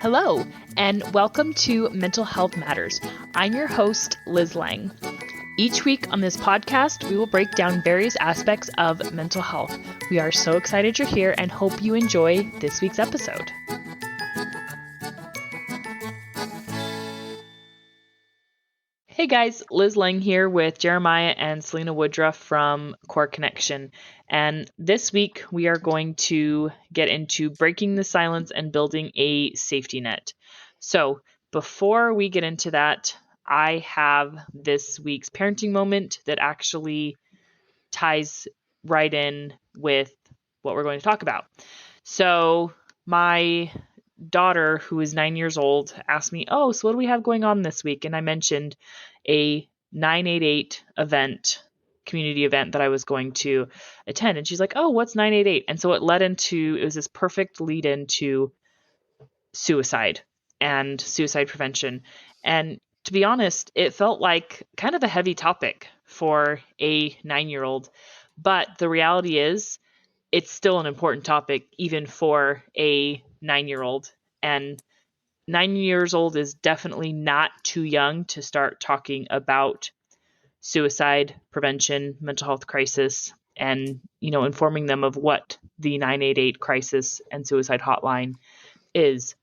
Hello, and welcome to Mental Health Matters. I'm your host, Liz Lang. Each week on this podcast, we will break down various aspects of mental health. We are so excited you're here and hope you enjoy this week's episode. Hey guys, Liz Lang here with Jeremiah and Selina Woodruff from Core Connection. And this week we are going to get into breaking the silence and building a safety net. So before we get into that, I have this week's parenting moment that actually ties right in with what we're going to talk about. So my daughter, who is 9 years old, asked me, "Oh, so what do we have going on this week?" And I mentioned a 988 event, community event that I was going to attend. And she's like, "Oh, what's 988?" And so it was this perfect lead into suicide and suicide prevention. And to be honest, it felt like kind of a heavy topic for a 9-year-old. But the reality is, it's still an important topic, even for a 9-year-old. And 9 years old is definitely not too young to start talking about suicide prevention, mental health crisis, and, informing them of what the 988 crisis and suicide hotline is.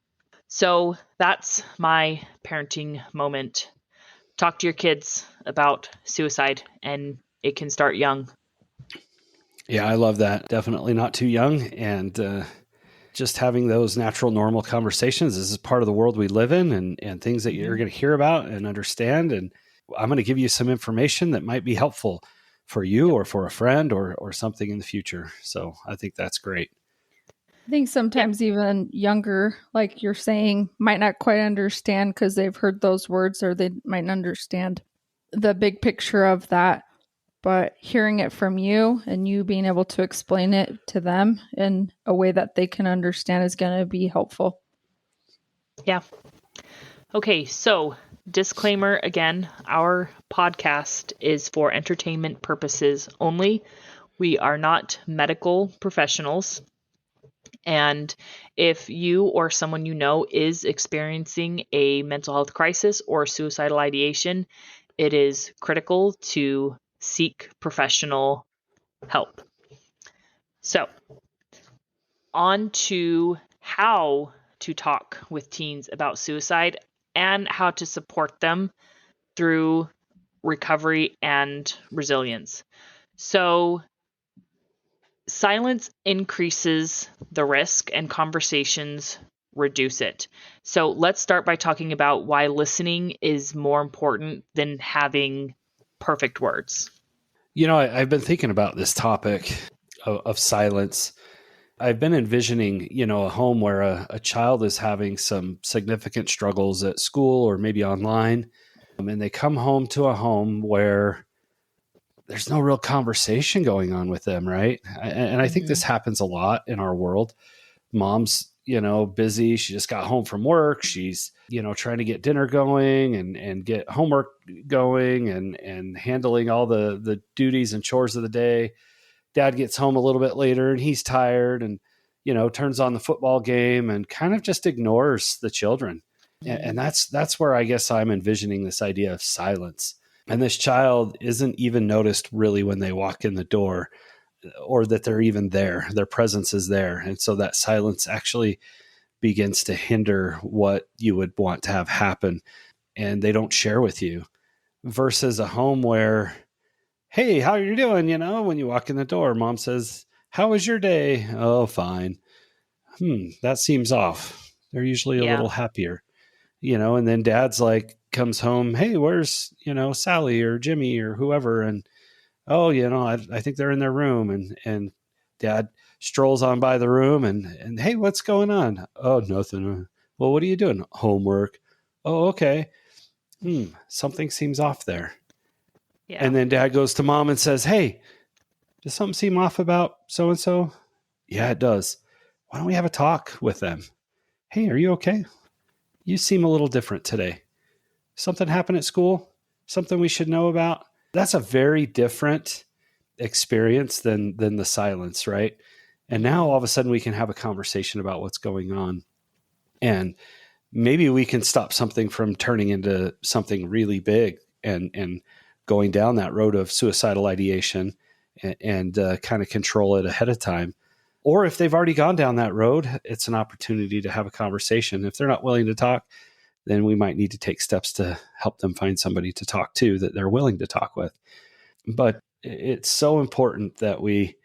So that's my parenting moment. Talk to your kids about suicide, and it can start young. Yeah, I love that. Definitely not too young. And just having those natural, normal conversations. This is part of the world we live in and things that you're going to hear about and understand. And I'm going to give you some information that might be helpful for you or for a friend or something in the future. So I think that's great. I think sometimes even younger, like you're saying, might not quite understand because they've heard those words or they might not understand the big picture of that. But hearing it from you and you being able to explain it to them in a way that they can understand is going to be helpful. Yeah. Okay, so disclaimer again, our podcast is for entertainment purposes only. We are not medical professionals. And if you or someone you know is experiencing a mental health crisis or suicidal ideation, it is critical to seek professional help. So, on to how to talk with teens about suicide and how to support them through recovery and resilience. So, silence increases the risk and conversations reduce it. So let's start by talking about why listening is more important than having perfect words. I've been thinking about this topic of silence. I've been envisioning, a home where a child is having some significant struggles at school or maybe online. And they come home to a home where there's no real conversation going on with them, right? And I think this happens a lot in our world. Mom's, busy. She just got home from work. She's, trying to get dinner going and get homework going and handling all the duties and chores of the day. Dad gets home a little bit later and he's tired and, turns on the football game and kind of just ignores the children. And that's where I guess I'm envisioning this idea of silence. And this child isn't even noticed really when they walk in the door or that they're even there. Their presence is there. And so that silence actually begins to hinder what you would want to have happen. And they don't share with you versus a home where, "Hey, how are you doing?" When you walk in the door, mom says, "How was your day?" "Oh, fine." That seems off. They're usually a little happier, and then dad's like, comes home, "Hey, where's, Sally or Jimmy or whoever?" And, "Oh, I think they're in their room." And dad strolls on by the room and, "Hey, what's going on?" "Oh, nothing." "Well, what are you doing?" "Homework." "Oh, okay." Something seems off there. Yeah. And then dad goes to mom and says, "Hey, does something seem off about so-and-so?" "Yeah, it does." "Why don't we have a talk with them?" "Hey, are you okay? You seem a little different today. Something happened at school? Something we should know about?" That's a very different experience than the silence, right? And now all of a sudden we can have a conversation about what's going on. And maybe we can stop something from turning into something really big and going down that road of suicidal ideation and kind of control it ahead of time. Or if they've already gone down that road, it's an opportunity to have a conversation. If they're not willing to talk, then we might need to take steps to help them find somebody to talk to that they're willing to talk with. But it's so important that we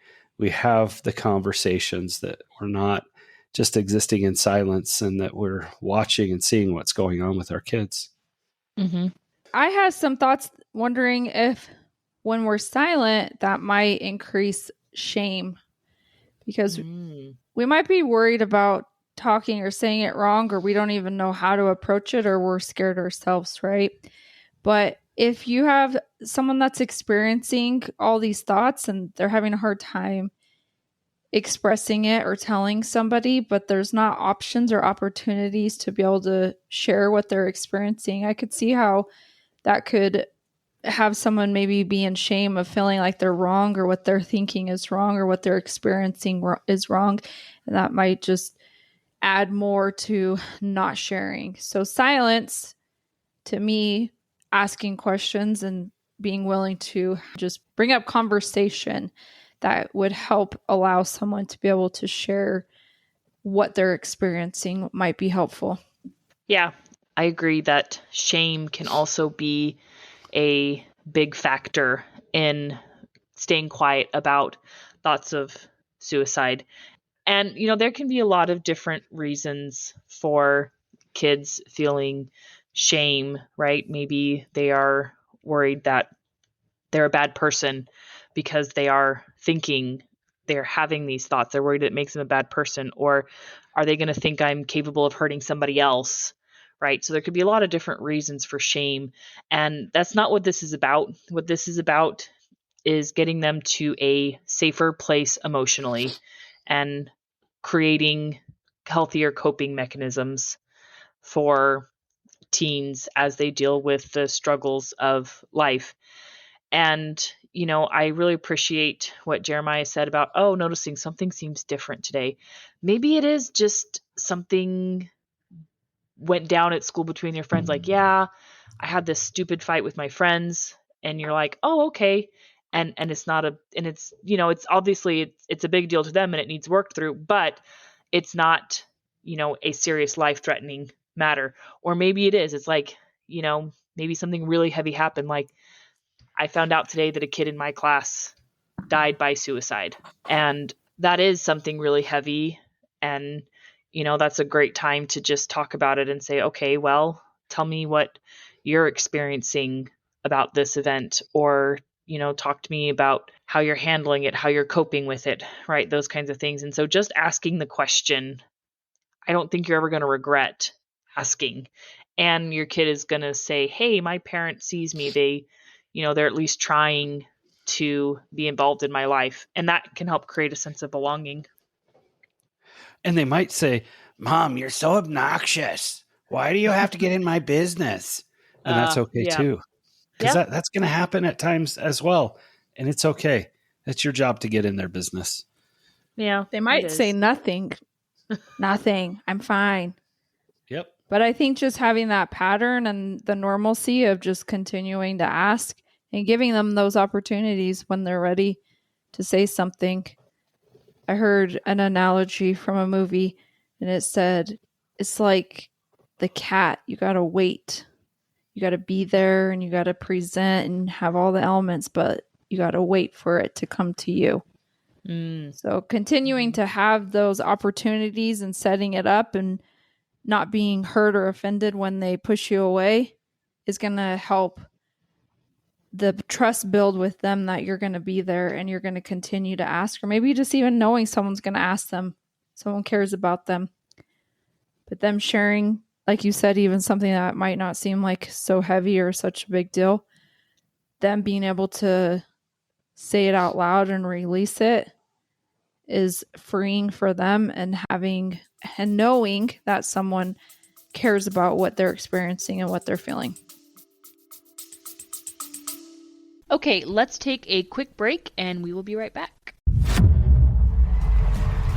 have the conversations, that we're not just existing in silence, and that we're watching and seeing what's going on with our kids. Mm-hmm. I had some thoughts wondering if when we're silent, that might increase shame, because we might be worried about talking or saying it wrong, or we don't even know how to approach it, or we're scared ourselves, right? But if you have someone that's experiencing all these thoughts and they're having a hard time expressing it or telling somebody, but there's not options or opportunities to be able to share what they're experiencing, I could see how that could have someone maybe be in shame of feeling like they're wrong, or what they're thinking is wrong, or what they're experiencing is wrong. And that might just add more to not sharing. So silence, to me, asking questions and being willing to just bring up conversation that would help allow someone to be able to share what they're experiencing might be helpful. Yeah, I agree that shame can also be a big factor in staying quiet about thoughts of suicide. And, there can be a lot of different reasons for kids feeling shame, right? Maybe they are worried that they're a bad person because they're having these thoughts. They're worried it makes them a bad person. Or are they going to think I'm capable of hurting somebody else? Right? So there could be a lot of different reasons for shame. And that's not what this is about. What this is about is getting them to a safer place emotionally and creating healthier coping mechanisms for teens as they deal with the struggles of life. And, I really appreciate what Jeremiah said about, noticing something seems different today. Maybe it is just something went down at school between your friends. Like, yeah, I had this stupid fight with my friends, and you're like, oh, okay. And it's not it's, it's obviously it's a big deal to them and it needs worked through, but it's not, a serious life threatening matter. Or maybe it is. It's like, maybe something really heavy happened. Like, I found out today that a kid in my class died by suicide. And that is something really heavy. And, that's a great time to just talk about it and say, okay, well, tell me what you're experiencing about this event, or, talk to me about how you're handling it, how you're coping with it, right? Those kinds of things. And so just asking the question, I don't think you're ever going to regret asking. And your kid is going to say, hey, my parent sees me. They're at least trying to be involved in my life. And that can help create a sense of belonging. And they might say, Mom, you're so obnoxious. Why do you have to get in my business? And that's okay too. Because that's going to happen at times as well. And it's okay. It's your job to get in their business. Yeah. They might say nothing. Nothing. I'm fine. Yep. But I think just having that pattern and the normalcy of just continuing to ask and giving them those opportunities when they're ready to say something. I heard an analogy from a movie, and it said, it's like the cat. You got to wait. You got to be there, and you got to present and have all the elements, but you got to wait for it to come to you. So continuing to have those opportunities and setting it up and not being hurt or offended when they push you away is going to help the trust build with them that you're going to be there and you're going to continue to ask, or maybe just even knowing someone's going to ask them, someone cares about them. But them sharing, like you said, even something that might not seem like so heavy or such a big deal, them being able to say it out loud and release it is freeing for them, and knowing that someone cares about what they're experiencing and what they're feeling. Okay, let's take a quick break and we will be right back.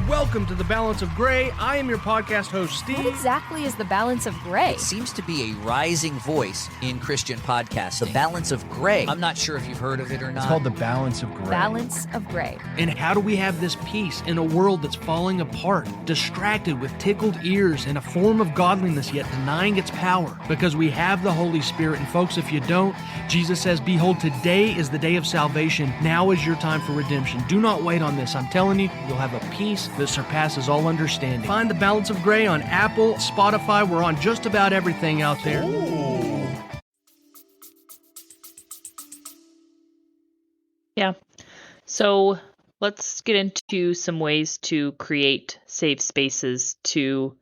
Welcome to The Balance of Gray. I am your podcast host, Steve. What exactly is the balance of gray? It seems to be a rising voice in Christian podcasting. The balance of gray. I'm not sure if you've heard of it or not. It's called The Balance of Gray. Balance of gray. And how do we have this peace in a world that's falling apart, distracted with tickled ears in a form of godliness yet denying its power? Because we have the Holy Spirit. And folks, if you don't, Jesus says, behold, today is the day of salvation. Now is your time for redemption. Do not wait on this. I'm telling you, you'll have a peace that surpasses all understanding. Find The Balance of Gray on Apple, Spotify. We're on just about everything out there. Yeah. So let's get into some ways to create safe spaces to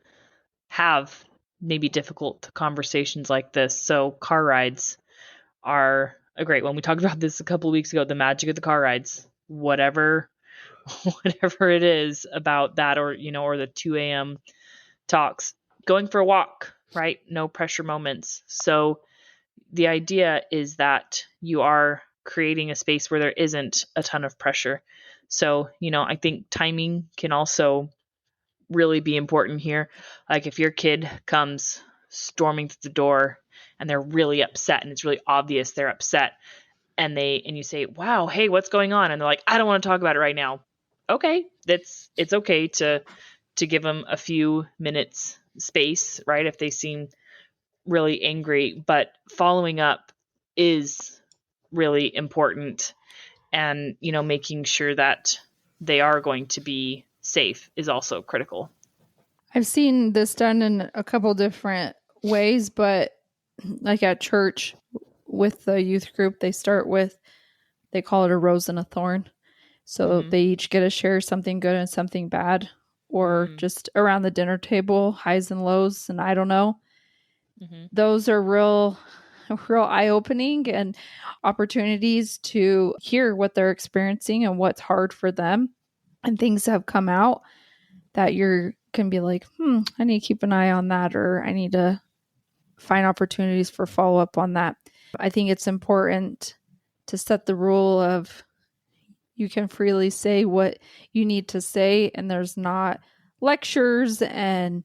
have maybe difficult conversations like this. So car rides are a great one. We talked about this a couple of weeks ago, the magic of the car rides. Whatever it is about that, or the 2 a.m. talks, going for a walk, right? No pressure moments. So the idea is that you are creating a space where there isn't a ton of pressure. So, I think timing can also really be important here. Like if your kid comes storming through the door and they're really upset and it's really obvious they're upset, and you say, wow, hey, what's going on? And they're like, I don't want to talk about it right now. Okay, it's okay to give them a few minutes space, right? If they seem really angry, but following up is really important, and making sure that they are going to be safe is also critical. I've seen this done in a couple different ways, but like at church with the youth group, they call it a rose and a thorn. So they each get to share something good and something bad, or just around the dinner table, highs and lows, and I don't know. Those are real eye-opening and opportunities to hear what they're experiencing and what's hard for them, and things have come out that can be like, I need to keep an eye on that, or I need to find opportunities for follow-up on that. I think it's important to set the rule of you can freely say what you need to say, and there's not lectures and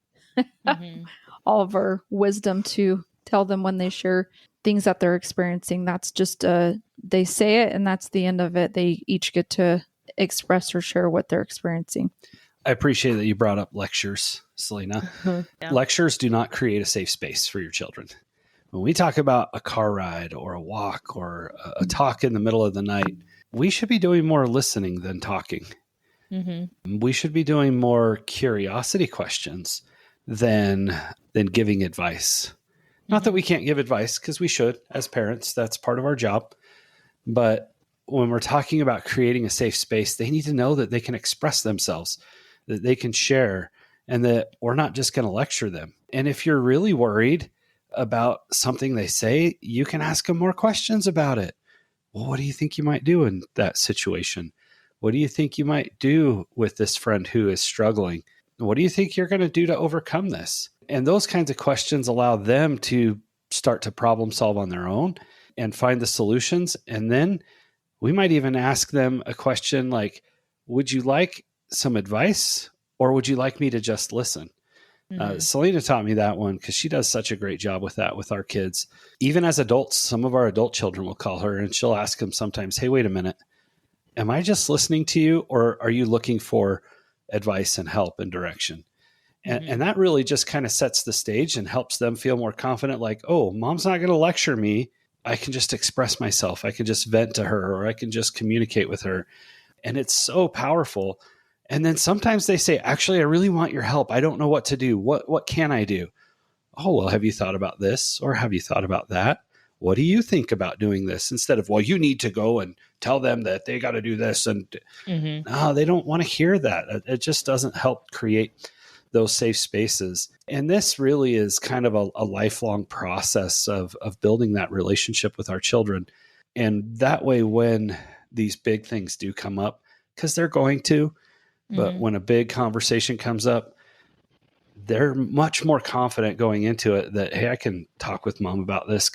all of our wisdom to tell them when they share things that they're experiencing. That's just they say it and that's the end of it. They each get to express or share what they're experiencing. I appreciate that you brought up lectures, Selina. Yeah. Lectures do not create a safe space for your children. When we talk about a car ride or a walk or a talk in the middle of the night, we should be doing more listening than talking. We should be doing more curiosity questions than giving advice. Not that we can't give advice, because we should as parents. That's part of our job. But when we're talking about creating a safe space, they need to know that they can express themselves, that they can share, and that we're not just going to lecture them. And if you're really worried about something they say, you can ask them more questions about it. Well, what do you think you might do in that situation? What do you think you might do with this friend who is struggling? What do you think you're going to do to overcome this? And those kinds of questions allow them to start to problem solve on their own and find the solutions. And then we might even ask them a question like, would you like some advice, or would you like me to just listen? Selina taught me that one because she does such a great job with that with our kids. Even as adults, some of our adult children will call her and she'll ask them sometimes, hey, wait a minute. Am I just listening to you, or are you looking for advice and help and direction? And that really just kind of sets the stage and helps them feel more confident. Like, oh, mom's not going to lecture me. I can just express myself. I can just vent to her, or I can just communicate with her. And it's so powerful. And then sometimes they say, actually, I really want your help. I don't know what to do. What can I do? Oh, well, have you thought about this? Or have you thought about that? What do you think about doing this? Instead of, well, you need to go and tell them that they got to do this. And no, they don't want to hear that. It just doesn't help create those safe spaces. And this really is kind of a lifelong process of building that relationship with our children. And that way, when these big things do come up, because they're going to, but when a big conversation comes up, they're much more confident going into it that, hey, I can talk with mom about this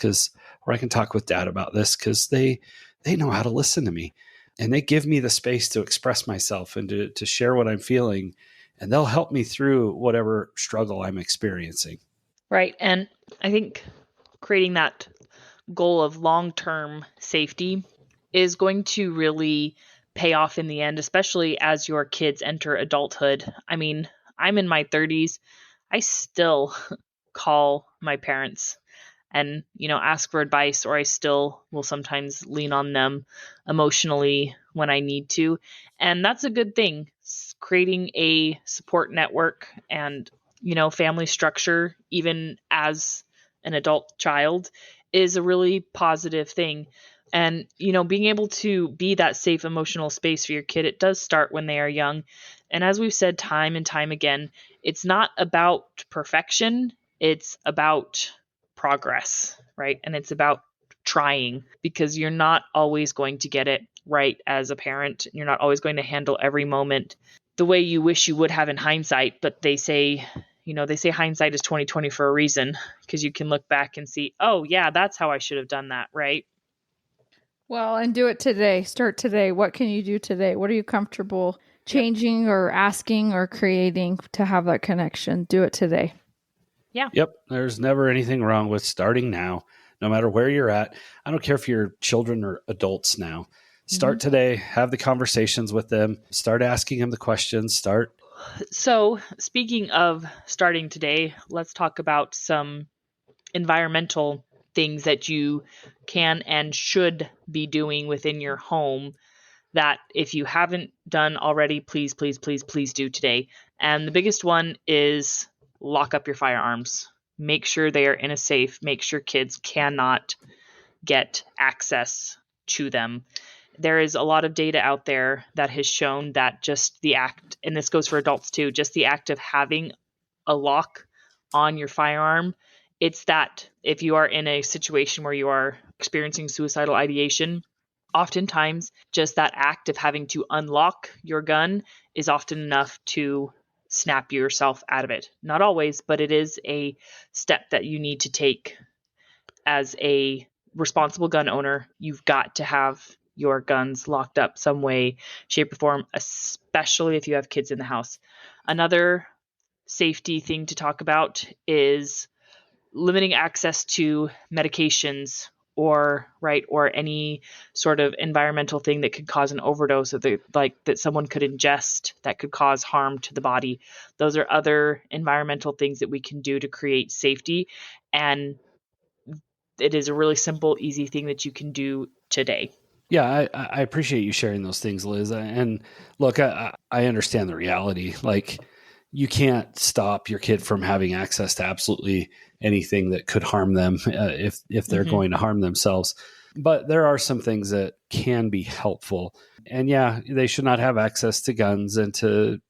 or I can talk with dad about this, because they know how to listen to me, and they give me the space to express myself and to share what I'm feeling. and they'll help me through whatever struggle I'm experiencing. Right. And I think creating that goal of long-term safety is going to really pay off in the end, especially as your kids enter adulthood. I mean, I'm in my 30s. I still call my parents and, ask for advice, or I still will sometimes lean on them emotionally when I need to. And that's a good thing. Creating a support network and, family structure, even as an adult child, is a really positive thing. And, being able to be that safe emotional space for your kid, it does start when they are young. And as we've said time and time again, it's not about perfection, it's about progress, right? And it's about trying, because you're not always going to get it right as a parent. You're not always going to handle every moment the way you wish you would have in hindsight, but they say hindsight is 20/20 for a reason, because you can look back and see, oh yeah, that's how I should have done that, right? Well, and do it today. Start today. What can you do today? What are you comfortable changing or asking or creating to have that connection? Do it today. Yeah. Yep. There's never anything wrong with starting now, no matter where you're at. I don't care if you're children or adults now. Start today, have the conversations with them, start asking them the questions, So, speaking of starting today, let's talk about some environmental things that you can and should be doing within your home that, if you haven't done already, please, please, please, please do today. And the biggest one is lock up your firearms. Make sure they are in a safe. Make sure kids cannot get access to them. There is a lot of data out there that has shown that just the act, and this goes for adults too, just the act of having a lock on your firearm, it's that if you are in a situation where you are experiencing suicidal ideation, oftentimes just that act of having to unlock your gun is often enough to snap yourself out of it. Not always, but it is a step that you need to take as a responsible gun owner. You've got to have your guns locked up some way, shape, or form, especially if you have kids in the house. Another safety thing to talk about is limiting access to medications or any sort of environmental thing that could cause an overdose, or that someone could ingest that could cause harm to the body. Those are other environmental things that we can do to create safety, and it is a really simple, easy thing that you can do today. Yeah, I appreciate you sharing those things, Liz. And look, I understand the reality. Like, you can't stop your kid from having access to absolutely anything that could harm them if they're going to harm themselves. But there are some things that can be helpful. And yeah, they should not have access to guns and to,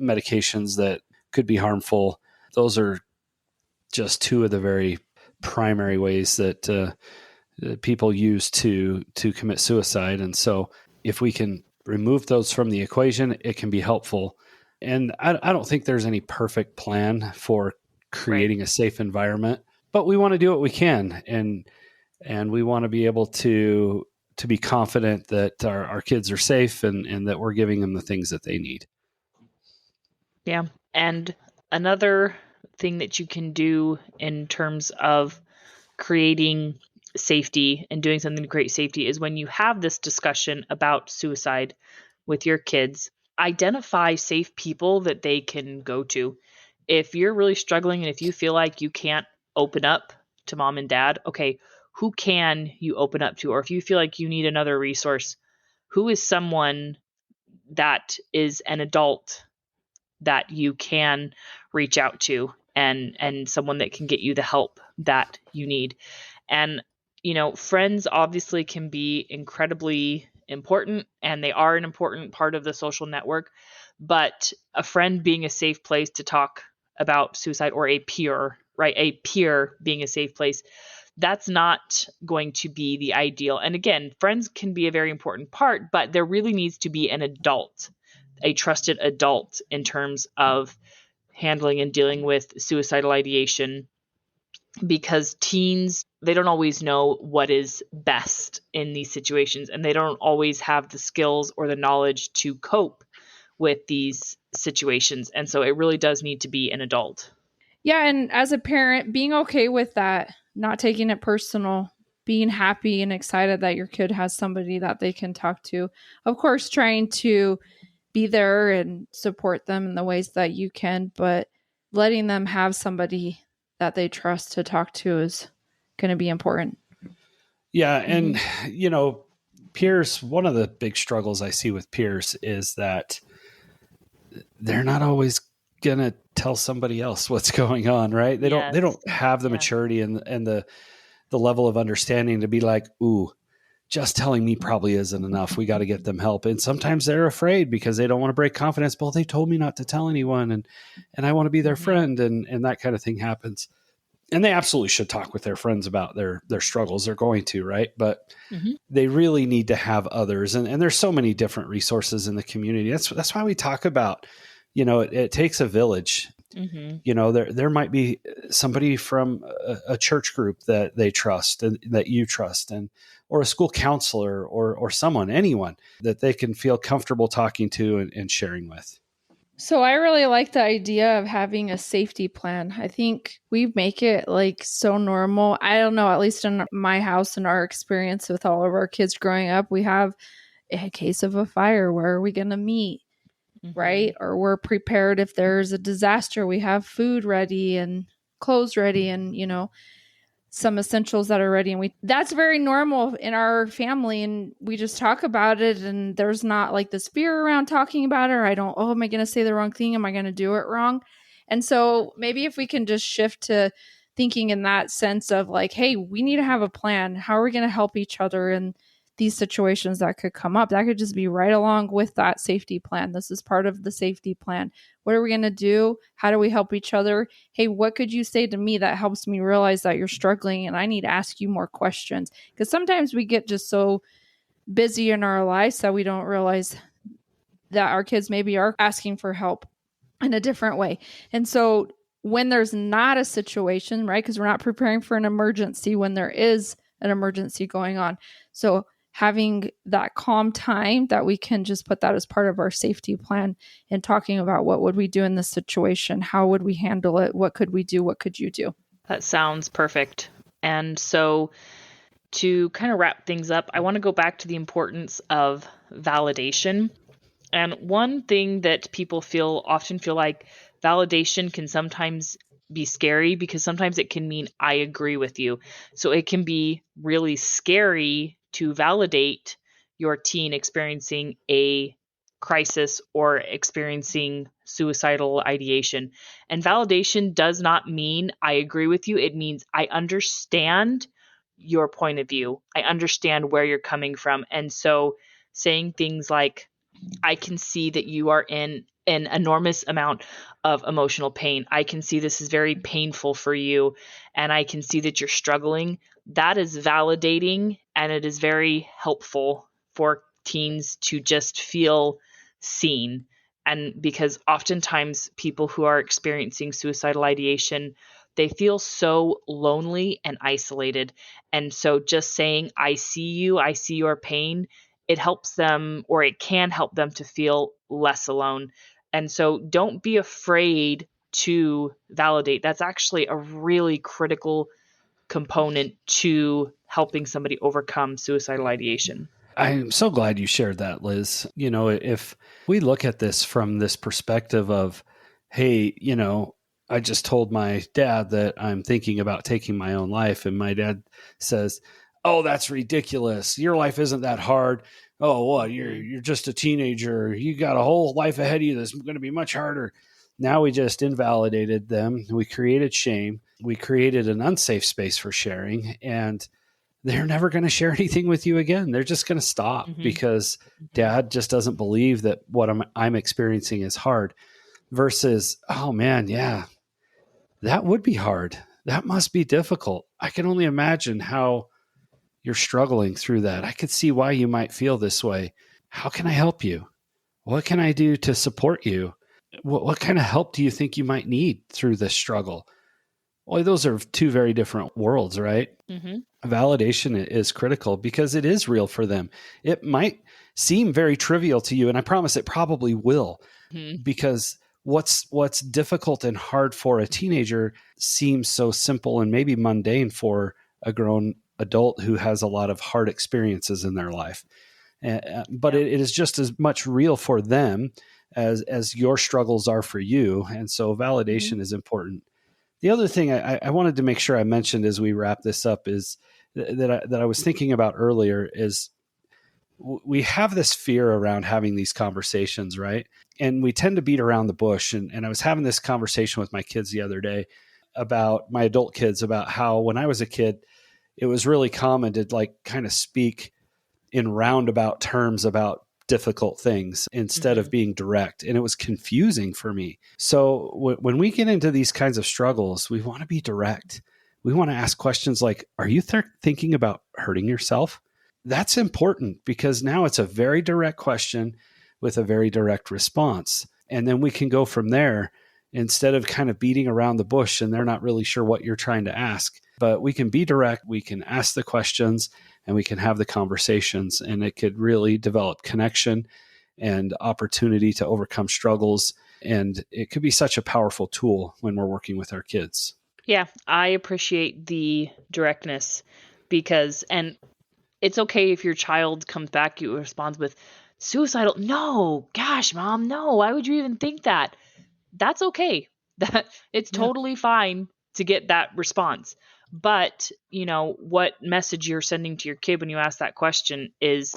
medications that could be harmful. Those are just two of the very primary ways that people use to commit suicide. And so if we can remove those from the equation, it can be helpful. And I don't think there's any perfect plan for creating a safe environment, but we want to do what we can. And we want to be able to be confident that our kids are safe and that we're giving them the things that they need. Yeah. And another thing that you can do in terms of creating safety and doing something to create safety is, when you have this discussion about suicide with your kids, identify safe people that they can go to. If you're really struggling and if you feel like you can't open up to mom and dad, okay, who can you open up to? Or if you feel like you need another resource, who is someone that is an adult that you can reach out to, and someone that can get you the help that you need. And friends obviously can be incredibly important, and they are an important part of the social network, but a friend being a safe place to talk about suicide, or a peer being a safe place, that's not going to be the ideal. And again, friends can be a very important part, but there really needs to be an adult, a trusted adult, in terms of handling and dealing with suicidal ideation, because teens, they don't always know what is best in these situations, and they don't always have the skills or the knowledge to cope with these situations. And so it really does need to be an adult. Yeah. And as a parent, being okay with that, not taking it personal, being happy and excited that your kid has somebody that they can talk to. Of course, trying to be there and support them in the ways that you can, but letting them have somebody that they trust to talk to is going to be important. Yeah. And, peers, one of the big struggles I see with peers is that they're not always going to tell somebody else what's going on, right? They don't have the maturity and the level of understanding to be like, ooh, just telling me probably isn't enough. We got to get them help. And sometimes they're afraid because they don't want to break confidence. Well, they told me not to tell anyone, and I want to be their friend, and that kind of thing happens. And they absolutely should talk with their friends about their struggles. They're going to, right? But they really need to have others. And there's so many different resources in the community. That's why we talk about, it takes a village. There might be somebody from a church group that they trust and that you trust, or a school counselor or anyone that they can feel comfortable talking to and sharing with. So I really like the idea of having a safety plan. I think we make it like so normal. I don't know, at least in my house and our experience with all of our kids growing up, we have a case of a fire. Where are we going to meet? Right? Or we're prepared if there's a disaster. We have food ready and clothes ready and, some essentials that are ready. And that's very normal in our family. And we just talk about it. And there's not like this fear around talking about it. Or am I going to say the wrong thing? Am I going to do it wrong? And so maybe if we can just shift to thinking in that sense of like, hey, we need to have a plan. How are we going to help each other in these situations that could come up? That could just be right along with that safety plan. This is part of the safety plan. What are we going to do? How do we help each other? Hey, what could you say to me that helps me realize that you're struggling and I need to ask you more questions? Because sometimes we get just so busy in our lives that we don't realize that our kids maybe are asking for help in a different way. And so when there's not a situation, right, because we're not preparing for an emergency when there is an emergency going on. So having that calm time that we can just put that as part of our safety plan and talking about what would we do in this situation? How would we handle it? What could we do? What could you do? That sounds perfect. And so to kind of wrap things up, I want to go back to the importance of validation. And one thing that people often feel like validation can sometimes be scary because sometimes it can mean I agree with you. So it can be really scary to validate your teen experiencing a crisis or experiencing suicidal ideation. And validation does not mean I agree with you. It means I understand your point of view. I understand where you're coming from. And so saying things like, I can see that you are in an enormous amount of emotional pain. I can see this is very painful for you, and I can see that you're struggling. That is validating, and it is very helpful for teens to just feel seen. And because oftentimes people who are experiencing suicidal ideation, they feel so lonely and isolated. And so just saying, I see you, I see your pain, it helps them, or it can help them to feel less alone. And so don't be afraid to validate. That's actually a really critical component to helping somebody overcome suicidal ideation. I'm so glad you shared that, Liz. If we look at this from this perspective of, hey, I just told my dad that I'm thinking about taking my own life. And my dad says, oh, that's ridiculous. Your life isn't that hard. Oh, well, you're just a teenager. You got a whole life ahead of you that's going to be much harder. Now we just invalidated them. We created shame. We created an unsafe space for sharing. And they're never going to share anything with you again. They're just going to stop because dad just doesn't believe that what I'm experiencing is hard. Versus, oh man, yeah, that would be hard. That must be difficult. I can only imagine how you're struggling through that. I could see why you might feel this way. How can I help you? What can I do to support you? What kind of help do you think you might need through this struggle? Well, those are two very different worlds, right? Validation is critical because it is real for them. It might seem very trivial to you, and I promise it probably will. because what's difficult and hard for a teenager seems so simple and maybe mundane for a grown adult who has a lot of hard experiences in their life. But it is just as much real for them as your struggles are for you. And so validation is important. The other thing I wanted to make sure I mentioned as we wrap this up is that I was thinking about earlier is we have this fear around having these conversations, right? And we tend to beat around the bush. And I was having this conversation with my kids the other day about my adult kids, about how when I was a kid, it was really common to like kind of speak in roundabout terms about difficult things instead of being direct. And it was confusing for me. So when we get into these kinds of struggles, we want to be direct. We want to ask questions like, are you thinking about hurting yourself? That's important because now it's a very direct question with a very direct response. And then we can go from there instead of kind of beating around the bush and they're not really sure what you're trying to ask. But we can be direct, we can ask the questions, and we can have the conversations, and it could really develop connection and opportunity to overcome struggles. And it could be such a powerful tool when we're working with our kids. Yeah, I appreciate the directness because, and it's okay if your child comes back, you responds with suicidal. No, gosh, mom, no. Why would you even think that? That's okay. That it's totally fine to get that response. But, you know, what message you're sending to your kid when you ask that question is,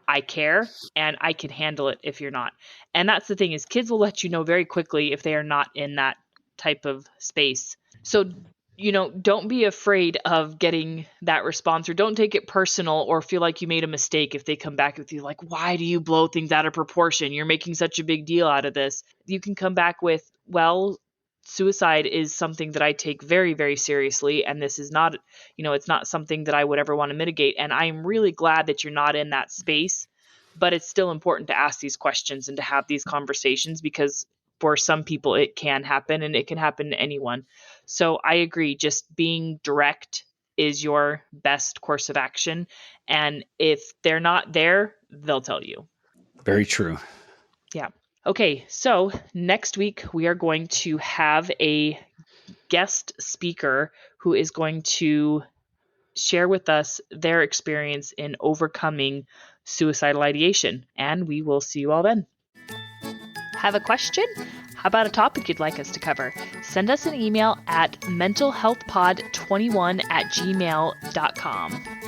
I care and I can handle it if you're not. And that's the thing is kids will let you know very quickly if they are not in that type of space. So, you know, don't be afraid of getting that response, or don't take it personal or feel like you made a mistake if they come back with you like, why do you blow things out of proportion? You're making such a big deal out of this. You can come back with, well, suicide is something that I take very, very seriously. And this is not, you know, it's not something that I would ever want to mitigate. And I'm really glad that you're not in that space, but it's still important to ask these questions and to have these conversations because for some people it can happen and it can happen to anyone. So I agree, just being direct is your best course of action. And if they're not there, they'll tell you. Very true. Yeah. Okay, so next week we are going to have a guest speaker who is going to share with us their experience in overcoming suicidal ideation. And we will see you all then. Have a question? How about a topic you'd like us to cover? Send us an email at mentalhealthpod21@gmail.com.